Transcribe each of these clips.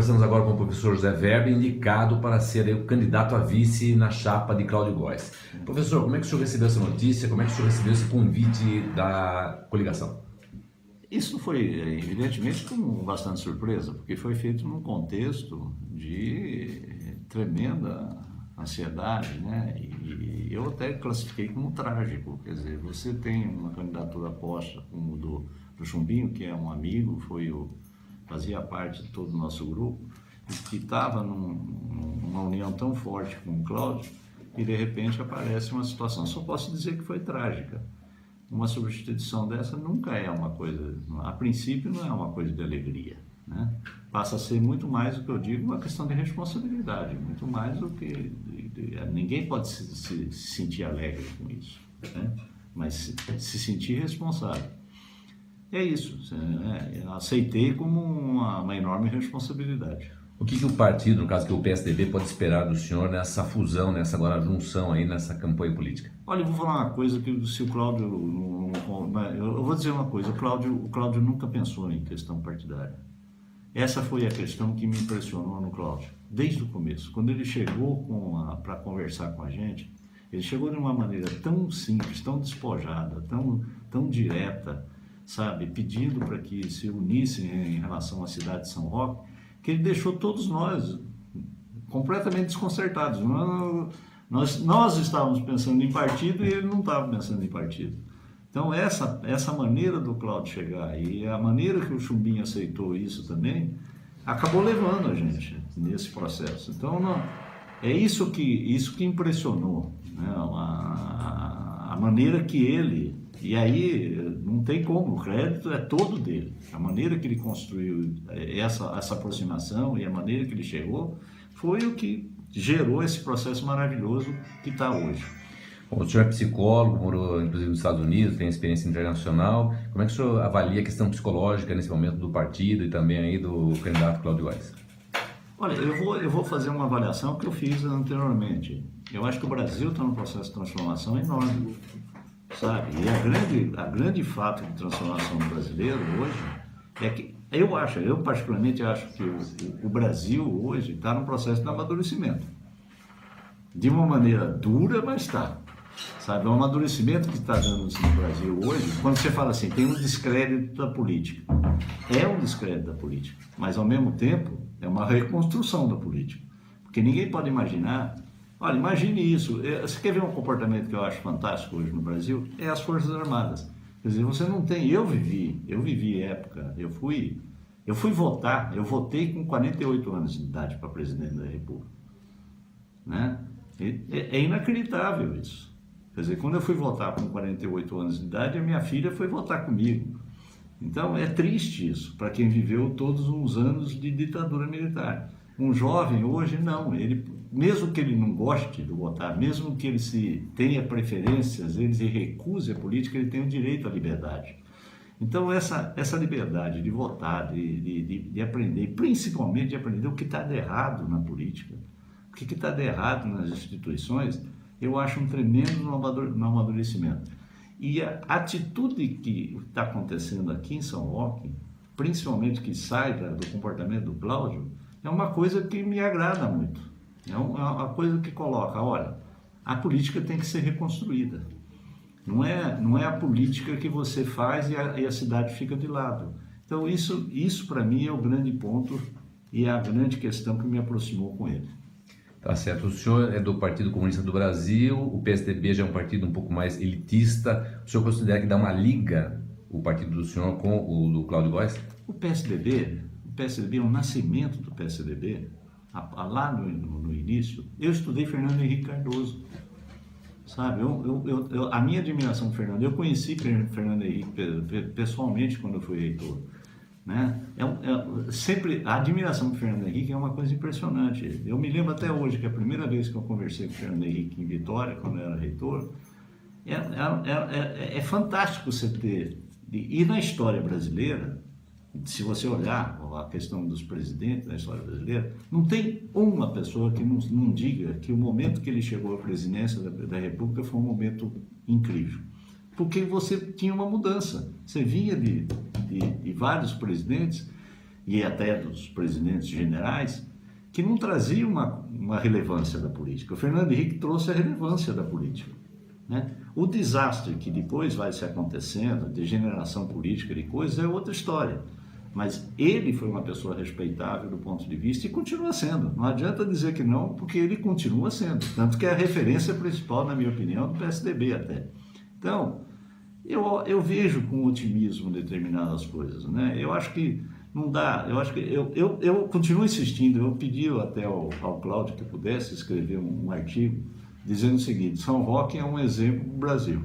conversamos agora com o professor José Weber, indicado para ser o candidato a vice na chapa de Cláudio Góes. Professor, como é que o senhor recebeu essa notícia? Como é que o senhor recebeu esse convite da coligação? Isso foi, evidentemente, com bastante surpresa, porque foi feito num contexto de tremenda ansiedade, né? E eu até classifiquei como trágico. Quer dizer, você tem uma candidatura posta como do Chumbinho, que é um amigo, fazia parte de todo o nosso grupo, que estava numa união tão forte com o Cláudio, e de repente aparece uma situação. Só posso dizer que foi trágica. Uma substituição dessa nunca é uma coisa, a princípio não é uma coisa de alegria, né? Passa a ser muito mais do que eu digo, uma questão de responsabilidade, muito mais do que... ninguém pode se sentir alegre com isso, né? Mas se sentir responsável. É isso, eu aceitei como uma enorme responsabilidade. O que o partido, no caso que o PSDB, pode esperar do senhor nessa fusão, nessa agora junção aí, nessa campanha política? Olha, eu vou falar uma coisa que se o Cláudio... eu vou dizer uma coisa, o Cláudio nunca pensou em questão partidária. Essa foi a questão que me impressionou no Cláudio, desde o começo. Quando ele chegou para conversar com a gente, ele chegou de uma maneira tão simples, tão despojada, tão direta, sabe, pedindo para que se unissem em relação à cidade de São Roque, que ele deixou todos nós completamente desconcertados. Nós estávamos pensando em partido e ele não estava pensando em partido. Então essa maneira do Cláudio chegar e a maneira que o Chumbinho aceitou isso também, acabou levando a gente nesse processo. Então é isso que impressionou, né? A maneira que ele... E aí não tem como, o crédito é todo dele. A maneira que ele construiu essa aproximação e a maneira que ele chegou foi o que gerou esse processo maravilhoso que está hoje. Bom, o senhor é psicólogo, morou inclusive nos Estados Unidos, tem experiência internacional. Como é que o senhor avalia a questão psicológica nesse momento do partido e também aí do candidato Cláudio Góes? Olha, eu vou fazer uma avaliação que eu fiz anteriormente. Eu acho que o Brasil está num processo de transformação enorme, sabe? E a grande fato de transformação brasileiro hoje é que eu particularmente acho que o Brasil hoje está num processo de amadurecimento. De uma maneira dura, mas está. Sabe, o amadurecimento que está dando no Brasil hoje, quando você fala assim, tem um descrédito da política. É um descrédito da política, mas ao mesmo tempo é uma reconstrução da política. Porque ninguém pode imaginar... Olha, imagine isso. Você quer ver um comportamento que eu acho fantástico hoje no Brasil? É as Forças Armadas. Quer dizer, você não tem... Eu vivi época, eu fui votar, eu votei com 48 anos de idade para presidente da República. Né? É inacreditável isso. Quer dizer, quando eu fui votar com 48 anos de idade, a minha filha foi votar comigo. Então, é triste isso, para quem viveu todos uns anos de ditadura militar. Um jovem hoje, não, mesmo que ele não goste de votar, mesmo que ele tenha preferências, ele se recuse à política, ele tem o direito à liberdade. Então, essa liberdade de votar, de aprender, principalmente de aprender o que está de errado na política, o que está de errado nas instituições, eu acho um tremendo amadurecimento. E a atitude que está acontecendo aqui em São Roque, principalmente que sai do comportamento do Cláudio, é uma coisa que me agrada muito. É uma coisa que coloca, olha, a política tem que ser reconstruída. Não é a política que você faz e a cidade fica de lado. Então isso para mim é o grande ponto e é a grande questão que me aproximou com ele. Tá certo. O senhor é do Partido Comunista do Brasil, o PSDB já é um partido um pouco mais elitista. O senhor considera que dá uma liga o partido do senhor com o do Cláudio Góes? O PSDB, o nascimento do PSDB, lá no início, eu estudei Fernando Henrique Cardoso. Sabe, a minha admiração por Fernando, eu conheci Fernando Henrique pessoalmente quando eu fui reitor. Né? Sempre a admiração por Fernando Henrique é uma coisa impressionante. Eu me lembro até hoje que a primeira vez que eu conversei com o Fernando Henrique em Vitória, quando eu era reitor, é fantástico você ter... E na história brasileira, se você olhar a questão dos presidentes na história brasileira, não tem uma pessoa que não diga que o momento que ele chegou à presidência da República foi um momento incrível. Porque você tinha uma mudança. Você vinha de vários presidentes e até dos presidentes generais, que não traziam uma relevância da política. O Fernando Henrique trouxe a relevância da política, né? O desastre que depois vai se acontecendo, degeneração política de coisas, é outra história. Mas ele foi uma pessoa respeitável do ponto de vista e continua sendo. Não adianta dizer que não, porque ele continua sendo. Tanto que é a referência principal, na minha opinião, do PSDB até. Então, eu vejo com otimismo determinadas coisas, né? Eu acho que não dá, eu continuo insistindo, eu pedi até ao Cláudio que pudesse escrever um artigo dizendo o seguinte: São Roque é um exemplo do Brasil.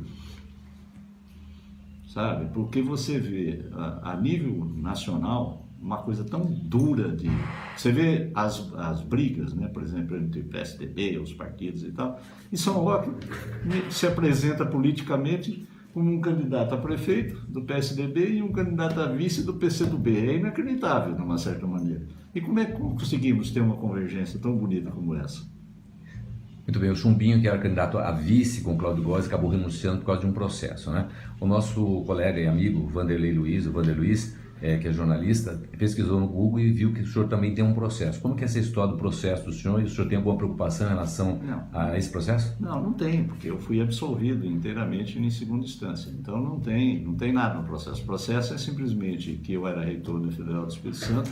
Sabe? Porque você vê a nível nacional uma coisa tão dura de... Você vê as brigas, né? Por exemplo, entre o PSDB, os partidos e tal, e São Roque se apresenta politicamente como um candidato a prefeito do PSDB e um candidato a vice do PCdoB. É inacreditável, de uma certa maneira. E como é que conseguimos ter uma convergência tão bonita como essa? Muito bem, o Chumbinho, que era candidato a vice com o Cláudio Góes, acabou renunciando por causa de um processo, né? O nosso colega e amigo Vanderlei Luiz, o Vander Luiz, que é jornalista, pesquisou no Google e viu que o senhor também tem um processo. Como que é essa história do processo do senhor? E o senhor tem alguma preocupação em relação a esse processo? Não tem, porque eu fui absolvido inteiramente em segunda instância. Então não tem nada no processo. O processo é simplesmente que eu era reitor da Federal do Espírito Santo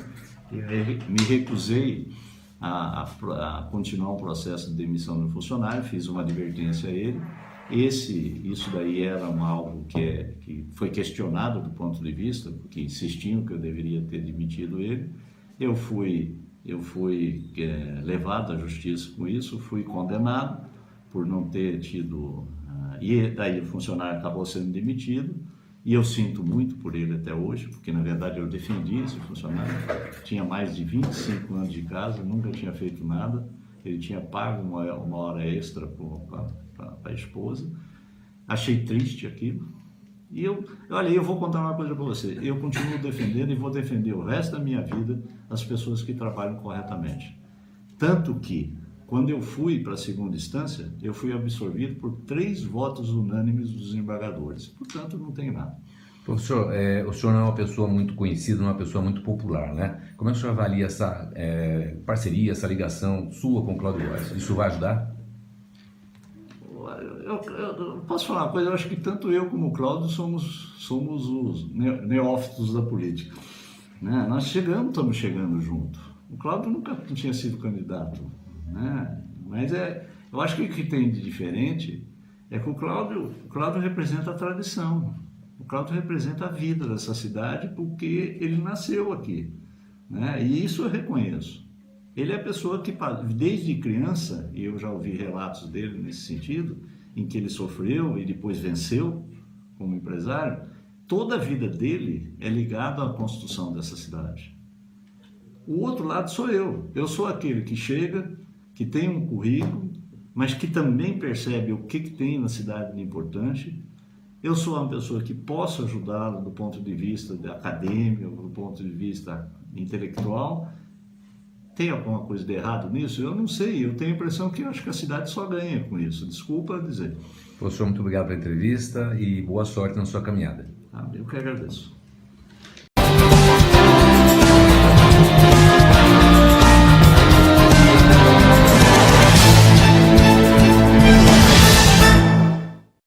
e me recusei a continuar um processo de demissão do funcionário, fiz uma advertência a ele. Isso daí era algo que foi questionado do ponto de vista, porque insistiam que eu deveria ter demitido ele. Eu fui levado à justiça com isso, fui condenado por não ter tido... e daí o funcionário acabou sendo demitido, e eu sinto muito por ele até hoje, porque na verdade eu defendi esse funcionário. Tinha mais de 25 anos de casa, nunca tinha feito nada, ele tinha pago uma hora extra para a esposa. Achei triste aquilo. E olha, eu vou contar uma coisa para você. Eu continuo defendendo e vou defender o resto da minha vida as pessoas que trabalham corretamente. Tanto que, quando eu fui para a segunda instância, eu fui absorvido por 3 votos unânimes dos desembargadores. Portanto, não tem nada. Professor, o senhor não é uma pessoa muito conhecida, não é uma pessoa muito popular, né? Como é que o senhor avalia essa parceria, essa ligação sua com o Cláudio Góes? Isso vai ajudar? Eu posso falar uma coisa, eu acho que tanto eu como o Cláudio somos os neófitos da política, né? Nós estamos chegando junto. O Cláudio nunca tinha sido candidato, né? Mas eu acho que o que tem de diferente é que o Cláudio representa a tradição, o Cláudio representa a vida dessa cidade porque ele nasceu aqui, né? E isso eu reconheço. Ele é a pessoa que, desde criança, e eu já ouvi relatos dele nesse sentido, em que ele sofreu e depois venceu como empresário, toda a vida dele é ligada à construção dessa cidade. O outro lado sou eu. Eu sou aquele que chega, que tem um currículo, mas que também percebe o que tem na cidade de importante. Eu sou uma pessoa que posso ajudá-lo do ponto de vista acadêmico, do ponto de vista intelectual. Tem alguma coisa de errado nisso? Eu não sei, eu tenho a impressão que eu acho que a cidade só ganha com isso. Desculpa dizer. Professor, muito obrigado pela entrevista e boa sorte na sua caminhada. Eu que agradeço.